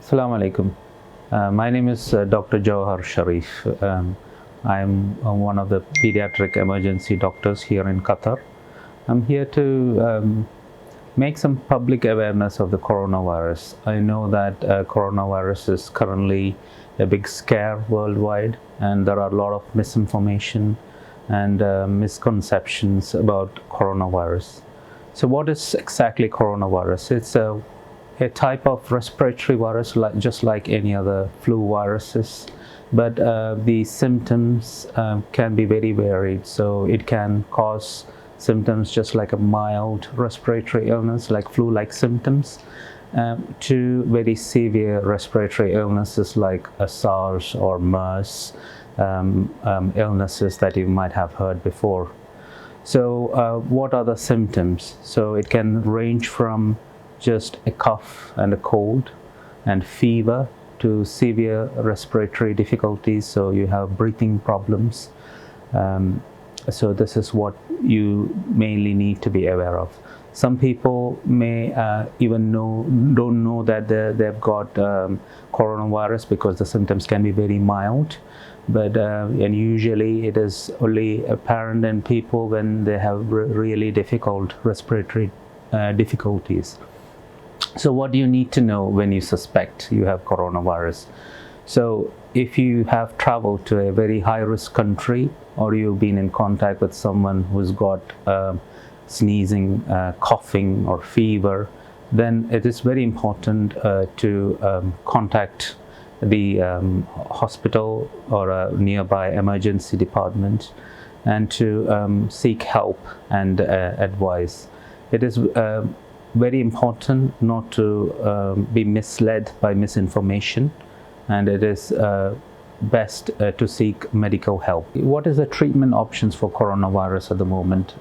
Assalamu alaikum. My name is Dr. Jauhar Shareef. I'm one of the pediatric emergency doctors here in Qatar. I'm here to make some public awareness of the coronavirus. I know that coronavirus is currently a big scare worldwide, and there are a lot of misinformation and misconceptions about coronavirus. So what is exactly coronavirus? It's a type of respiratory virus, just like any other flu viruses, but the symptoms can be very varied. So it can cause symptoms just like a mild respiratory illness, like flu-like symptoms, to very severe respiratory illnesses like SARS or MERS, illnesses that you might have heard before. So what are the symptoms? So it can range from just a cough and a cold and fever to severe respiratory difficulties, so you have breathing problems. So this is what you mainly need to be aware of. Some people may even don't know that they've got coronavirus because the symptoms can be very mild, but and usually it is only apparent in people when they have really difficult respiratory difficulties. So what do you need to know when you suspect you have coronavirus? So if you have traveled to a very high-risk country, or you've been in contact with someone who's got sneezing, coughing or fever, then it is very important to contact the hospital or a nearby emergency department and to seek help and advice. It is very important not to be misled by misinformation, and it is best to seek medical help. What is the treatment options for coronavirus at the moment?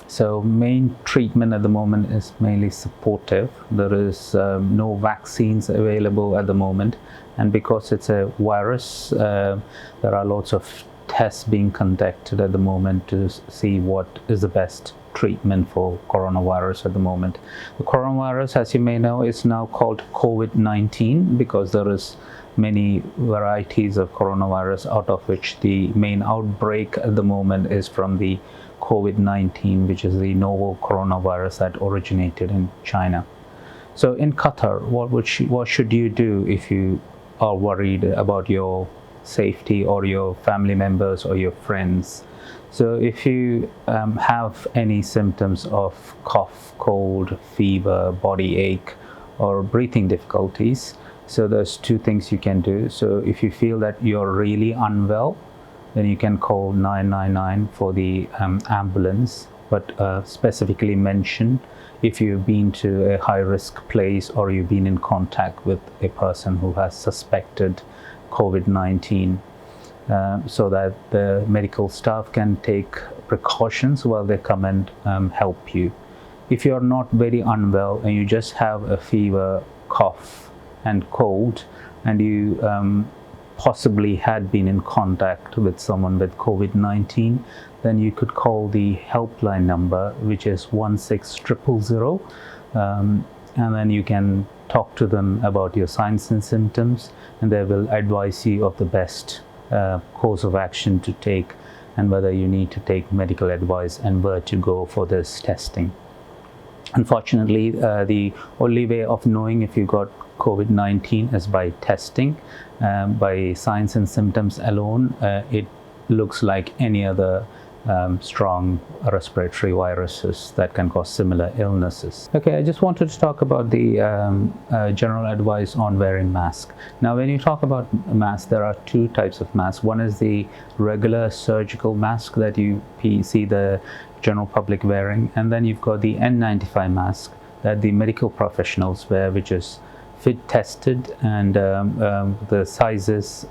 So main treatment at the moment is mainly supportive. There is no vaccines available at the moment, and because it's a virus, there are lots of tests being conducted at the moment to see what is the best treatment for coronavirus at the moment. The coronavirus, as you may know, is now called COVID19 because there is many varieties of coronavirus, out of which the main outbreak at the moment is from the COVID19, which is the novel coronavirus that originated in China. So in Qatar, what should you do if you are worried about your safety or your family members or your friends? So if you have any symptoms of cough, cold, fever, body ache or breathing difficulties, so there's two things you can do. So if you feel that you're really unwell, then you can call 999 for the ambulance, but specifically mention if you've been to a high-risk place or you've been in contact with a person who has suspected COVID-19. So that the medical staff can take precautions while they come and help you. If you're not very unwell and you just have a fever, cough and cold, and you possibly had been in contact with someone with COVID-19, then you could call the helpline number, which is 16000, and then you can talk to them about your signs and symptoms, and they will advise you of the best course of action to take and whether you need to take medical advice and where to go for this testing. Unfortunately, the only way of knowing if you got COVID-19 is by testing. By signs and symptoms alone, it looks like any other strong respiratory viruses that can cause similar illnesses. Okay, I just wanted to talk about the general advice on wearing mask. Now, when you talk about mask, there are two types of masks. One is the regular surgical mask that you see the general public wearing, and then you've got the N95 mask that the medical professionals wear, which is fit tested and the sizes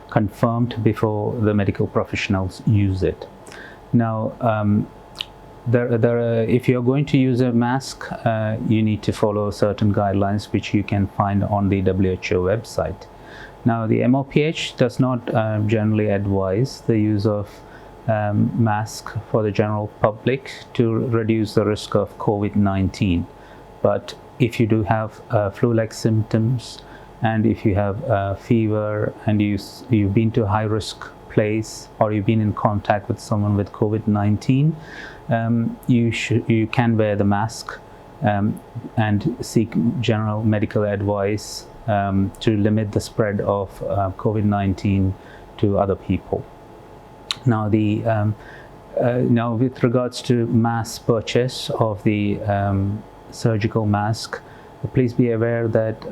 confirmed before the medical professionals use it. Now, if you're going to use a mask, you need to follow certain guidelines which you can find on the WHO website. Now, the MOPH does not generally advise the use of mask for the general public to reduce the risk of COVID-19. But if you do have flu-like symptoms, and if you have fever, and you've been to a high-risk place, or you've been in contact with someone with COVID-19, you can wear the mask and seek general medical advice to limit the spread of COVID-19 to other people. Now, now with regards to mass purchase of the surgical mask, please be aware that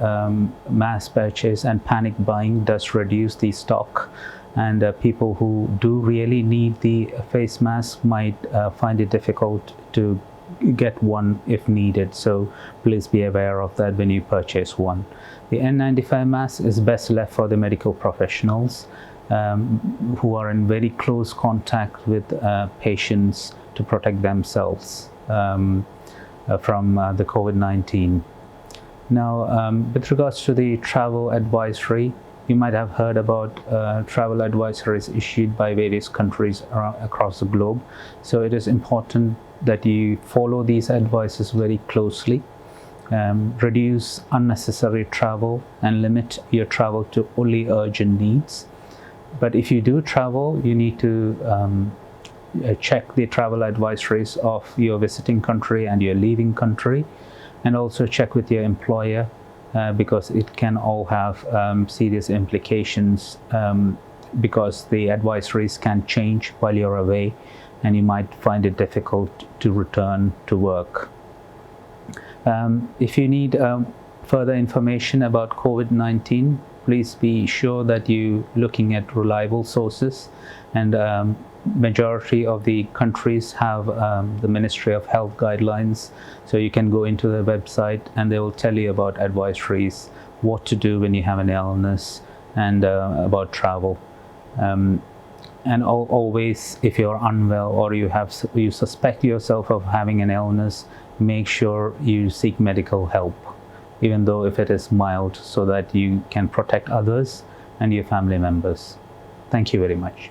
mass purchase and panic buying does reduce the stock, and people who do really need the face mask might find it difficult to get one if needed. So please be aware of that when you purchase one. The N95 mask is best left for the medical professionals who are in very close contact with patients to protect themselves from the COVID-19. Now, with regards to the travel advisory, you might have heard about travel advisories issued by various countries across the globe. So it is important that you follow these advices very closely. Reduce unnecessary travel and limit your travel to only urgent needs. But if you do travel, you need to check the travel advisories of your visiting country and your leaving country, and also check with your employer because it can all have serious implications because the advisories can change while you're away, and you might find it difficult to return to work. If you need further information about COVID-19, please be sure that you're looking at reliable sources, and majority of the countries have the Ministry of Health guidelines, so you can go into the website and they will tell you about advisories, what to do when you have an illness, and about travel. And always, if you're unwell or you suspect yourself of having an illness, make sure you seek medical help, even though if it is mild, so that you can protect others and your family members. Thank you very much.